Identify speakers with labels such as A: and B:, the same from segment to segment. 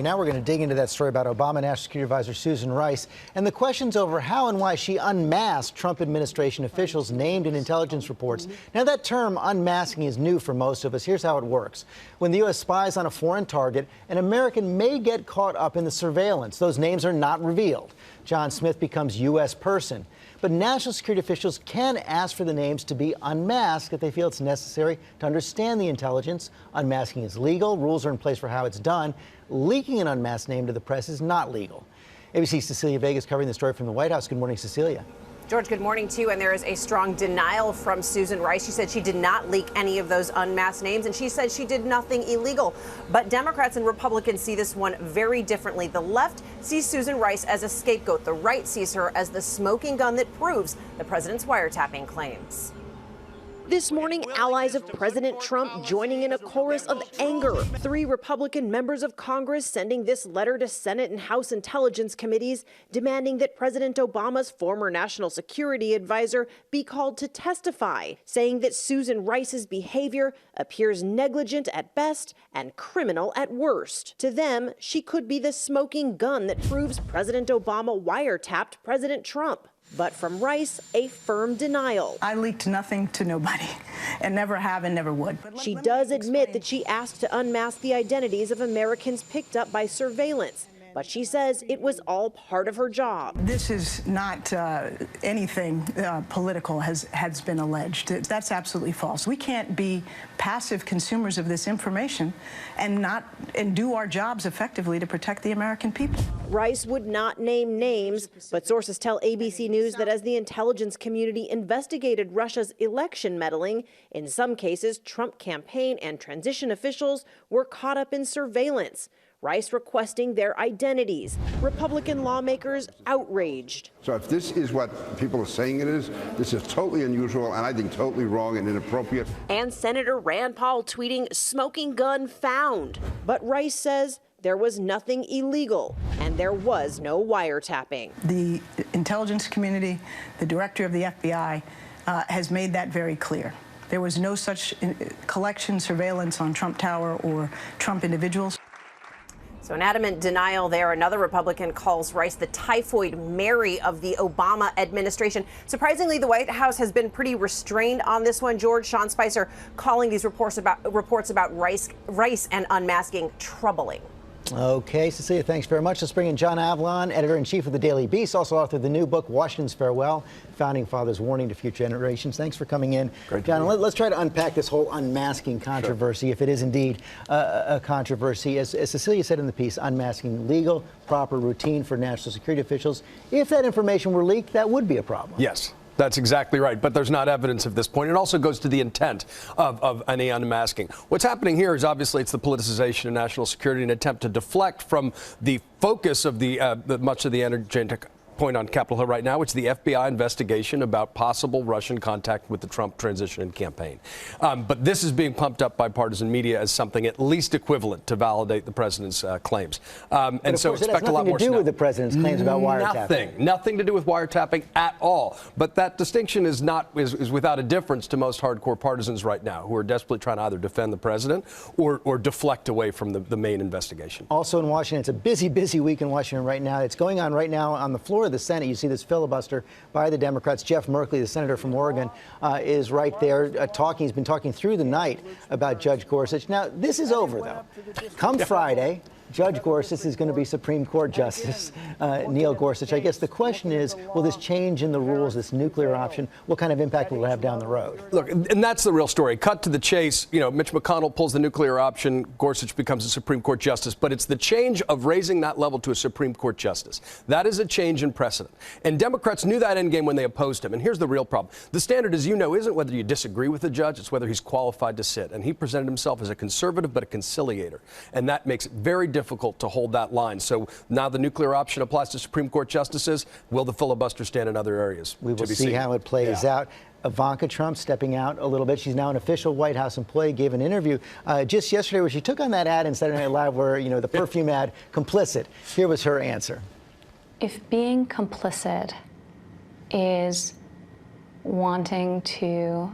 A: Now we're going to dig into that story about Obama National Security Advisor Susan Rice and the questions over how and why she unmasked Trump administration officials named in intelligence reports. Now, that term unmasking is new for most of us. Here's how it works. When the U.S. spies on a foreign target, an American may get caught up in the surveillance. Those names are not revealed. John Smith becomes U.S. person. But national security officials can ask for the names to be unmasked if they feel it's necessary to understand the intelligence. Unmasking is legal. Rules are in place for how it's done. Leaking an unmasked name to the press is not legal. ABC's Cecilia Vega is covering the story from the White House. Good morning, Cecilia.
B: George, good morning to you. And there is a strong denial from Susan Rice. She said she did not leak any of those unmasked names, and she said she did nothing illegal. But Democrats and Republicans see this one very differently. The left sees Susan Rice as a scapegoat. The right sees her as the smoking gun that proves the president's wiretapping claims. This morning, allies of President Trump joining in a chorus of anger. 3 Republican members of Congress sending this letter to Senate and House Intelligence Committees demanding that President Obama's former national security advisor be called to testify, saying that Susan Rice's behavior appears negligent at best and criminal at worst. To them, she could be the smoking gun that proves President Obama wiretapped President Trump. But from Rice, a firm denial.
C: I leaked nothing to nobody and never have and never would.
B: She does admit that she asked to unmask the identities of Americans picked up by surveillance. But she says it was all part of her job.
C: This is not anything political has been alleged. That's absolutely false. We can't be passive consumers of this information and do our jobs effectively to protect the American people.
B: Rice would not name names, but sources tell ABC News that as the intelligence community investigated Russia's election meddling, in some cases, Trump campaign and transition officials were caught up in surveillance. Rice requesting their identities. Republican lawmakers outraged.
D: So if this is what people are saying it is, this is totally unusual and I think totally wrong and inappropriate.
B: And Senator Rand Paul tweeting, "Smoking gun found." But Rice says there was nothing illegal and there was no wiretapping.
C: The intelligence community, the director of the FBI, has made that very clear. There was no such collection, surveillance on Trump Tower or Trump individuals.
B: So an adamant denial there. Another Republican calls Rice the typhoid Mary of the Obama administration. Surprisingly, the White House has been pretty restrained on this one. George, Sean Spicer calling these reports about Rice and unmasking troubling.
A: Okay, Cecilia, thanks very much. Let's bring in John Avlon, editor-in-chief of the Daily Beast, also author of the new book, Washington's Farewell, Founding Fathers' Warning to Future Generations. Thanks for coming in. John, let's try to unpack this whole unmasking controversy, if it is indeed a controversy. As Cecilia said in the piece, unmasking legal, proper, routine for national security officials. If that information were leaked, that would be a problem.
E: Yes. That's exactly right. But there's not evidence at this point. It also goes to the intent of any unmasking. What's happening here is obviously it's the politicization of national security, an attempt to deflect from the focus of much of the energetic point on Capitol Hill right now, which is the FBI investigation about possible Russian contact with the Trump transition and campaign. But this is being pumped up by partisan media as something at least equivalent to validate the president's claims.
A: And so expect a lot more. Nothing to do with the president's claims about wiretapping.
E: Nothing to do with wiretapping at all. But that distinction is without a difference to most hardcore partisans right now, who are desperately trying to either defend the president or deflect away from the main investigation.
A: Also in Washington, it's a busy, busy week in Washington right now. It's going on right now on the floor of the Senate. You see this filibuster by the Democrats. Jeff Merkley, the senator from Oregon, is right there talking. He's been talking through the night about Judge Gorsuch. Now, this is over, though. Come Friday, Judge Gorsuch is going to be Supreme Court Justice Neil Gorsuch. I guess the question is, will this change in the rules, this nuclear option, what kind of impact will it have down the road?
E: Look, and that's the real story. Cut to the chase. You know, Mitch McConnell pulls the nuclear option. Gorsuch becomes a Supreme Court Justice. But it's the change of raising that level to a Supreme Court Justice. That is a change in precedent. And Democrats knew that endgame when they opposed him. And here's the real problem. The standard, as you know, isn't whether you disagree with the judge. It's whether he's qualified to sit. And he presented himself as a conservative but a conciliator. And that makes it very difficult to hold that line. So now the nuclear option applies to Supreme Court justices. Will the filibuster stand in other areas?
A: We will see how it plays out. Ivanka Trump stepping out a little bit. She's now an official White House employee, gave an interview just yesterday where she took on that ad in Saturday Night Live where, you know, the perfume ad, complicit. Here was her answer.
F: If being complicit is wanting to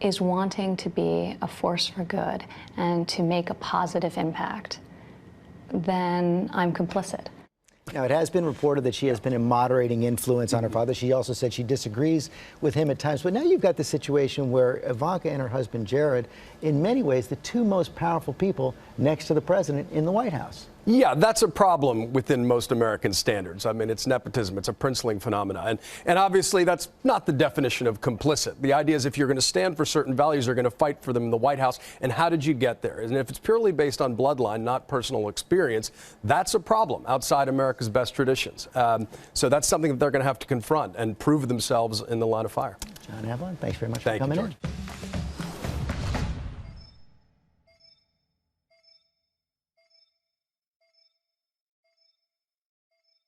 F: is wanting to be a force for good and to make a positive impact, then I'm complicit.
A: Now, it has been reported that she has been a moderating influence on her father. She also said she disagrees with him at times. But now you've got the situation where Ivanka and her husband, Jared, in many ways, the two most powerful people next to the president in the White House.
E: Yeah, that's a problem within most American standards. I mean, it's nepotism. It's a princeling phenomena. And obviously, that's not the definition of complicit. The idea is if you're going to stand for certain values, you're going to fight for them in the White House. And how did you get there? And if it's purely based on bloodline, not personal experience, that's a problem outside America's best traditions. So that's something that they're going to have to confront and prove themselves in the line of fire.
A: John Avalon, thanks very much
E: Thank
A: for coming
E: you, George.
A: in.